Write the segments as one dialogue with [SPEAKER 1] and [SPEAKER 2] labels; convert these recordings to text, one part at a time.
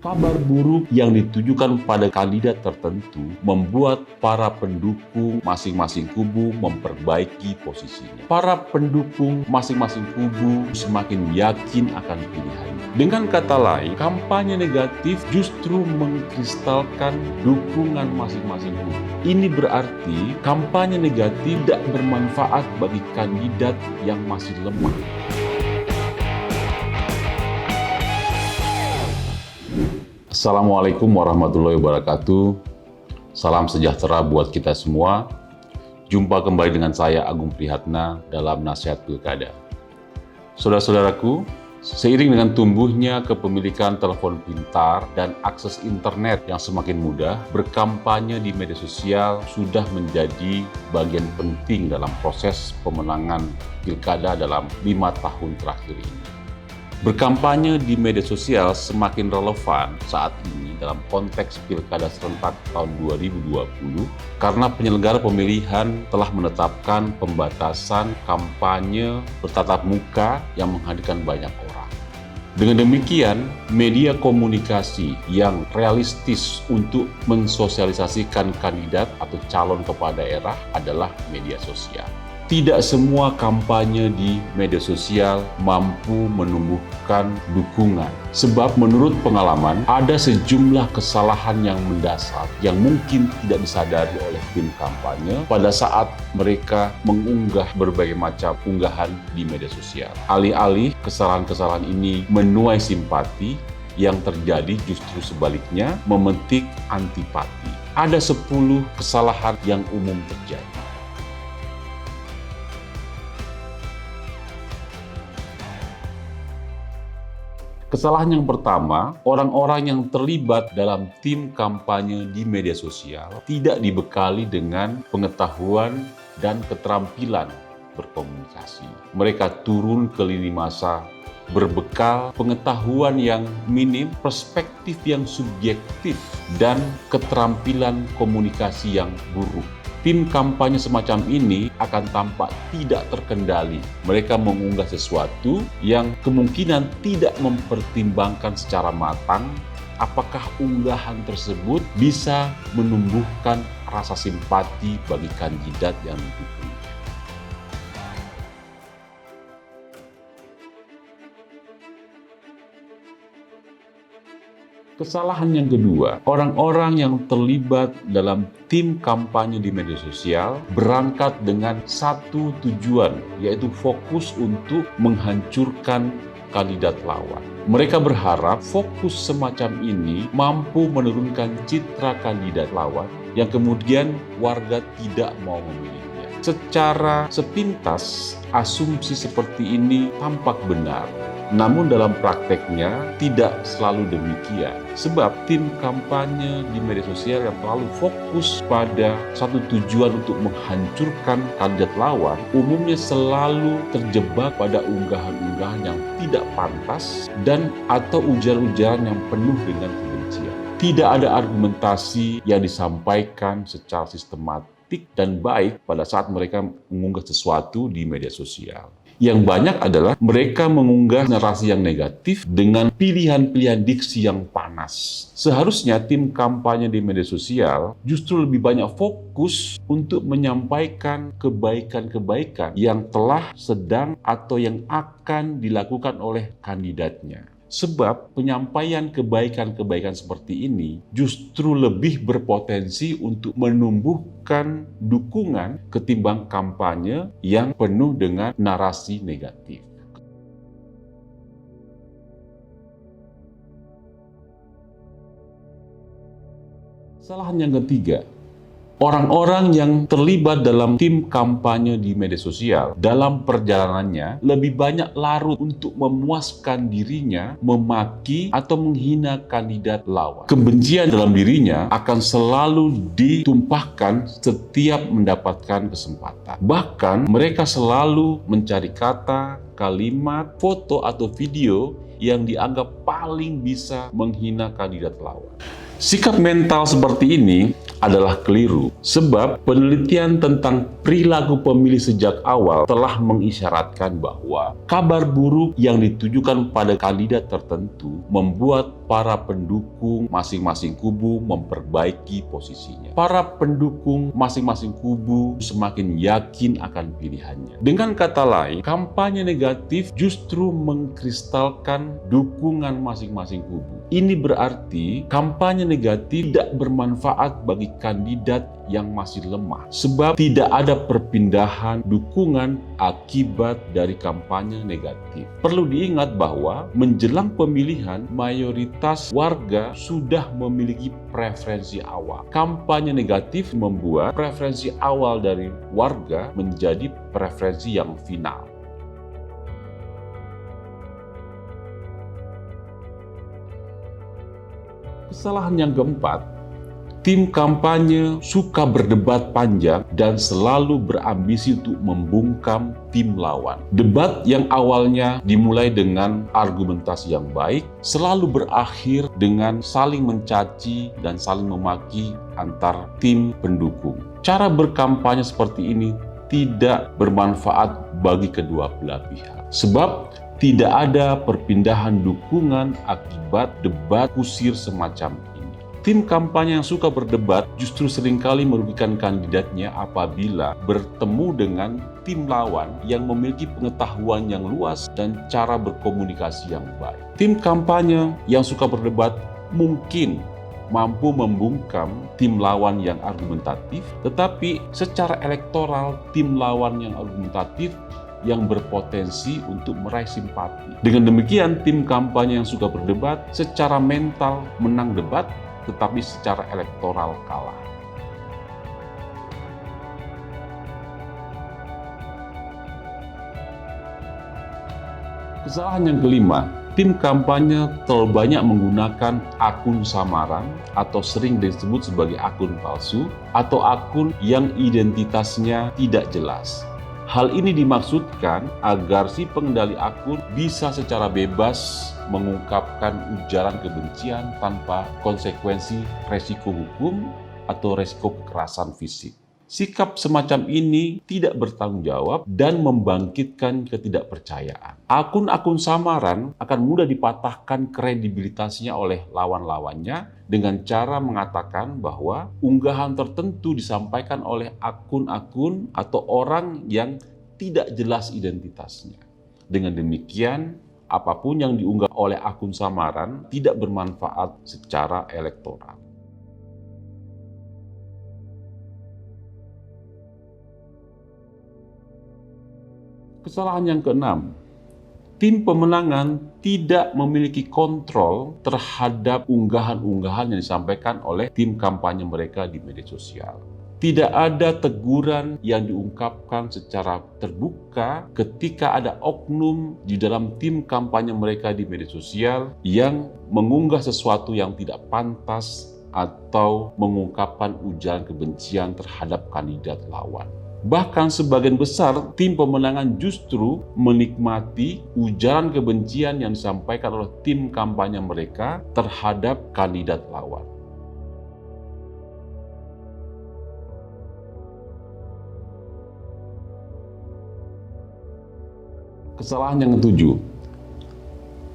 [SPEAKER 1] Kabar buruk yang ditujukan pada kandidat tertentu membuat para pendukung masing-masing kubu memperbaiki posisinya. Para pendukung masing-masing kubu semakin yakin akan pilihannya. Dengan kata lain, kampanye negatif justru mengkristalkan dukungan masing-masing kubu. Ini berarti kampanye negatif tidak bermanfaat bagi kandidat yang masih lemah. Assalamualaikum warahmatullahi wabarakatuh. Salam sejahtera buat kita semua. Jumpa kembali dengan saya Agung Prihatna dalam Nasihat Pilkada. Saudara-saudaraku, seiring dengan tumbuhnya kepemilikan telepon pintar dan akses internet yang semakin mudah, berkampanye di media sosial sudah menjadi bagian penting dalam proses pemenangan pilkada dalam 5 tahun terakhir ini. Berkampanye di media sosial semakin relevan saat ini dalam konteks pilkada serentak tahun 2020 karena penyelenggara pemilihan telah menetapkan pembatasan kampanye bertatap muka yang menghadirkan banyak orang. Dengan demikian, media komunikasi yang realistis untuk mensosialisasikan kandidat atau calon kepala daerah adalah media sosial. Tidak semua kampanye di media sosial mampu menumbuhkan dukungan. Sebab menurut pengalaman, ada sejumlah kesalahan yang mendasar yang mungkin tidak disadari oleh tim kampanye pada saat mereka mengunggah berbagai macam unggahan di media sosial. Alih-alih kesalahan-kesalahan ini menuai simpati, yang terjadi justru sebaliknya memetik antipati. Ada 10 kesalahan yang umum terjadi. Kesalahan yang pertama, orang-orang yang terlibat dalam tim kampanye di media sosial tidak dibekali dengan pengetahuan dan keterampilan berkomunikasi. Mereka turun ke lini masa berbekal pengetahuan yang minim, perspektif yang subjektif, dan keterampilan komunikasi yang buruk. Tim kampanye semacam ini akan tampak tidak terkendali. Mereka mengunggah sesuatu yang kemungkinan tidak mempertimbangkan secara matang apakah unggahan tersebut bisa menumbuhkan rasa simpati bagi kandidat yang didukung. Kesalahan yang kedua, orang-orang yang terlibat dalam tim kampanye di media sosial berangkat dengan satu tujuan, yaitu fokus untuk menghancurkan kandidat lawan. Mereka berharap fokus semacam ini mampu menurunkan citra kandidat lawan yang kemudian warga tidak mau memilihnya. Secara sepintas, asumsi seperti ini tampak benar. Namun dalam prakteknya tidak selalu demikian. Sebab tim kampanye di media sosial yang terlalu fokus pada satu tujuan untuk menghancurkan kandidat lawan, umumnya selalu terjebak pada unggahan-unggahan yang tidak pantas dan atau ujaran-ujaran yang penuh dengan kebencian. Tidak ada argumentasi yang disampaikan secara sistematik dan baik pada saat mereka mengunggah sesuatu di media sosial. Yang banyak adalah mereka mengunggah narasi yang negatif dengan pilihan-pilihan diksi yang panas. Seharusnya tim kampanye di media sosial justru lebih banyak fokus untuk menyampaikan kebaikan-kebaikan yang telah, sedang, atau yang akan dilakukan oleh kandidatnya. Sebab penyampaian kebaikan-kebaikan seperti ini justru lebih berpotensi untuk menumbuhkan dukungan ketimbang kampanye yang penuh dengan narasi negatif. Kesalahan yang ketiga, orang-orang yang terlibat dalam tim kampanye di media sosial dalam perjalanannya lebih banyak larut untuk memuaskan dirinya, memaki atau menghina kandidat lawan. Kebencian dalam dirinya akan selalu ditumpahkan setiap mendapatkan kesempatan. Bahkan mereka selalu mencari kata, kalimat, foto, atau video yang dianggap paling bisa menghina kandidat lawan. Sikap mental seperti ini adalah keliru, sebab penelitian tentang perilaku pemilih sejak awal telah mengisyaratkan bahwa kabar buruk yang ditujukan pada kandidat tertentu membuat para pendukung masing-masing kubu memperbaiki posisinya. Para pendukung masing-masing kubu semakin yakin akan pilihannya. Dengan kata lain, kampanye negatif justru mengkristalkan dukungan masing-masing kubu. Ini berarti kampanye negatif tidak bermanfaat bagi kandidat yang masih lemah, sebab tidak ada perpindahan dukungan akibat dari kampanye negatif. Perlu diingat bahwa menjelang pemilihan, mayoritas warga sudah memiliki preferensi awal. Kampanye negatif membuat preferensi awal dari warga menjadi preferensi yang final. Kesalahan yang keempat, tim kampanye suka berdebat panjang dan selalu berambisi untuk membungkam tim lawan. Debat yang awalnya dimulai dengan argumentasi yang baik, selalu berakhir dengan saling mencaci dan saling memaki antar tim pendukung. Cara berkampanye seperti ini tidak bermanfaat bagi kedua belah pihak, sebab tidak ada perpindahan dukungan akibat debat kusir semacam ini. Tim kampanye yang suka berdebat justru seringkali merugikan kandidatnya apabila bertemu dengan tim lawan yang memiliki pengetahuan yang luas dan cara berkomunikasi yang baik. Tim kampanye yang suka berdebat mungkin mampu membungkam tim lawan yang argumentatif, tetapi secara elektoral tim lawan yang argumentatif yang berpotensi untuk meraih simpati. Dengan demikian, tim kampanye yang suka berdebat secara mental menang debat, tetapi secara elektoral kalah. Kesalahan yang kelima, tim kampanye terlalu banyak menggunakan akun samaran atau sering disebut sebagai akun palsu atau akun yang identitasnya tidak jelas. Hal ini dimaksudkan agar si pengendali akun bisa secara bebas mengungkapkan ujaran kebencian tanpa konsekuensi resiko hukum atau resiko kekerasan fisik. Sikap semacam ini tidak bertanggung jawab dan membangkitkan ketidakpercayaan. Akun-akun samaran akan mudah dipatahkan kredibilitasnya oleh lawan-lawannya dengan cara mengatakan bahwa unggahan tertentu disampaikan oleh akun-akun atau orang yang tidak jelas identitasnya. Dengan demikian, apapun yang diunggah oleh akun samaran tidak bermanfaat secara elektoral. Kesalahan yang keenam, tim pemenangan tidak memiliki kontrol terhadap unggahan-unggahan yang disampaikan oleh tim kampanye mereka di media sosial. Tidak ada teguran yang diungkapkan secara terbuka ketika ada oknum di dalam tim kampanye mereka di media sosial yang mengunggah sesuatu yang tidak pantas atau mengungkapkan ujaran kebencian terhadap kandidat lawan. Bahkan sebagian besar tim pemenangan justru menikmati ujaran kebencian yang disampaikan oleh tim kampanye mereka terhadap kandidat lawan. Kesalahan yang ketujuh,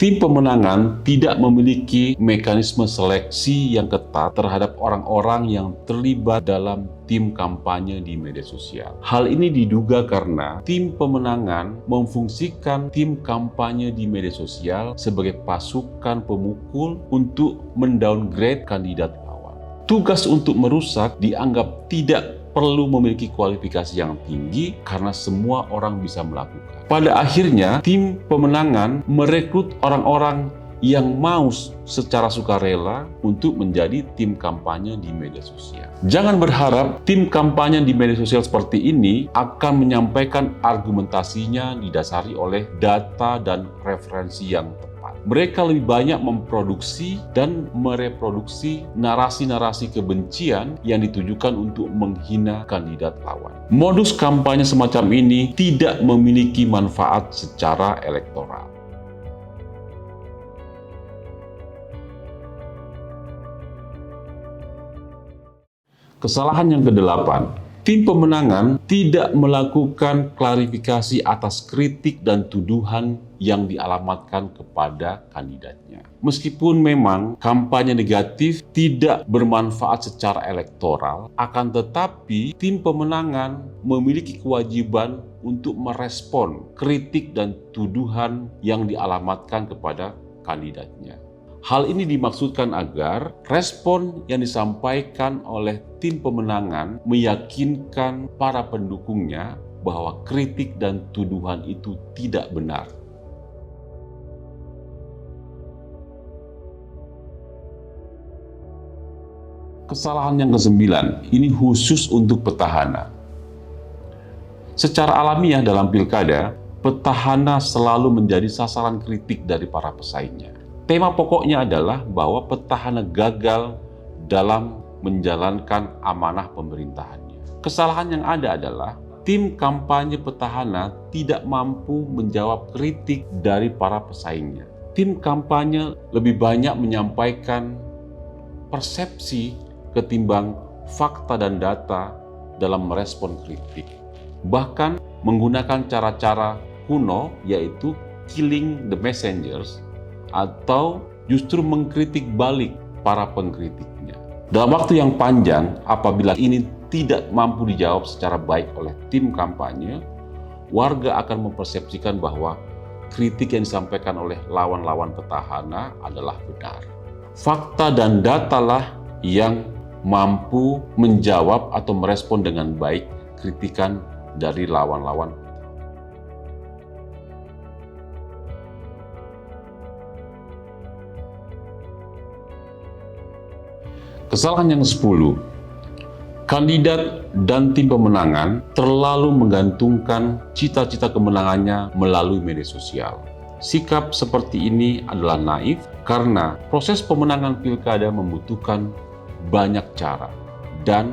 [SPEAKER 1] tim pemenangan tidak memiliki mekanisme seleksi yang ketat terhadap orang-orang yang terlibat dalam tim kampanye di media sosial. Hal ini diduga karena tim pemenangan memfungsikan tim kampanye di media sosial sebagai pasukan pemukul untuk mendowngrade kandidat lawan. Tugas untuk merusak dianggap tidak perlu memiliki kualifikasi yang tinggi karena semua orang bisa melakukan. Pada akhirnya, tim pemenangan merekrut orang-orang yang mau secara sukarela untuk menjadi tim kampanye di media sosial. Jangan berharap tim kampanye di media sosial seperti ini akan menyampaikan argumentasinya didasari oleh data dan referensi yang tepat. Mereka lebih banyak memproduksi dan mereproduksi narasi-narasi kebencian yang ditujukan untuk menghina kandidat lawan. Modus kampanye semacam ini tidak memiliki manfaat secara elektoral. Kesalahan yang kedelapan, tim pemenangan tidak melakukan klarifikasi atas kritik dan tuduhan yang dialamatkan kepada kandidatnya. Meskipun memang kampanye negatif tidak bermanfaat secara elektoral, akan tetapi tim pemenangan memiliki kewajiban untuk merespon kritik dan tuduhan yang dialamatkan kepada kandidatnya. Hal ini dimaksudkan agar respon yang disampaikan oleh tim pemenangan meyakinkan para pendukungnya bahwa kritik dan tuduhan itu tidak benar. Kesalahan yang kesembilan, ini khusus untuk petahana. Secara alamiah dalam pilkada, petahana selalu menjadi sasaran kritik dari para pesaingnya. Tema pokoknya adalah bahwa petahana gagal dalam menjalankan amanah pemerintahannya. Kesalahan yang ada adalah tim kampanye petahana tidak mampu menjawab kritik dari para pesaingnya. Tim kampanye lebih banyak menyampaikan persepsi ketimbang fakta dan data dalam merespon kritik. Bahkan menggunakan cara-cara kuno, yaitu killing the messengers, atau justru mengkritik balik para pengkritiknya. Dalam waktu yang panjang, apabila ini tidak mampu dijawab secara baik oleh tim kampanye, warga akan mempersepsikan bahwa kritik yang disampaikan oleh lawan-lawan petahana adalah benar. Fakta dan datalah yang mampu menjawab atau merespon dengan baik kritikan dari lawan-lawan. Kesalahan yang 10, kandidat dan tim pemenangan terlalu menggantungkan cita-cita kemenangannya melalui media sosial. Sikap seperti ini adalah naif karena proses pemenangan pilkada membutuhkan banyak cara, dan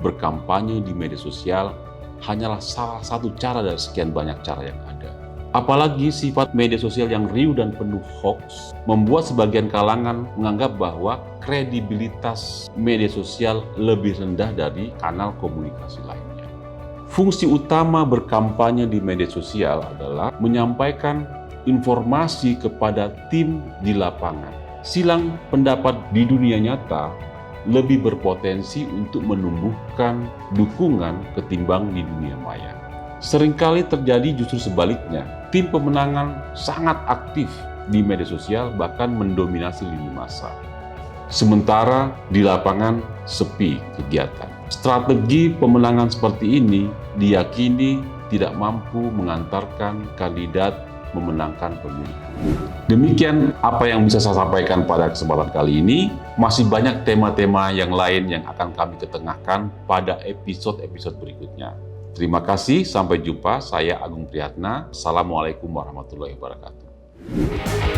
[SPEAKER 1] berkampanye di media sosial hanyalah salah satu cara dari sekian banyak cara yang ada. Apalagi sifat media sosial yang riuh dan penuh hoax membuat sebagian kalangan menganggap bahwa kredibilitas media sosial lebih rendah dari kanal komunikasi lainnya. Fungsi utama berkampanye di media sosial adalah menyampaikan informasi kepada tim di lapangan. Silang pendapat di dunia nyata lebih berpotensi untuk menumbuhkan dukungan ketimbang di dunia maya. Seringkali terjadi justru sebaliknya. Tim pemenangan sangat aktif di media sosial, bahkan mendominasi lini massa. Sementara di lapangan sepi kegiatan. Strategi pemenangan seperti ini diyakini tidak mampu mengantarkan kandidat memenangkan pemilu. Demikian apa yang bisa saya sampaikan pada kesempatan kali ini. Masih banyak tema-tema yang lain yang akan kami ketengahkan pada episode-episode berikutnya. Terima kasih, sampai jumpa. Saya Agung Priyatna. Assalamualaikum warahmatullahi wabarakatuh.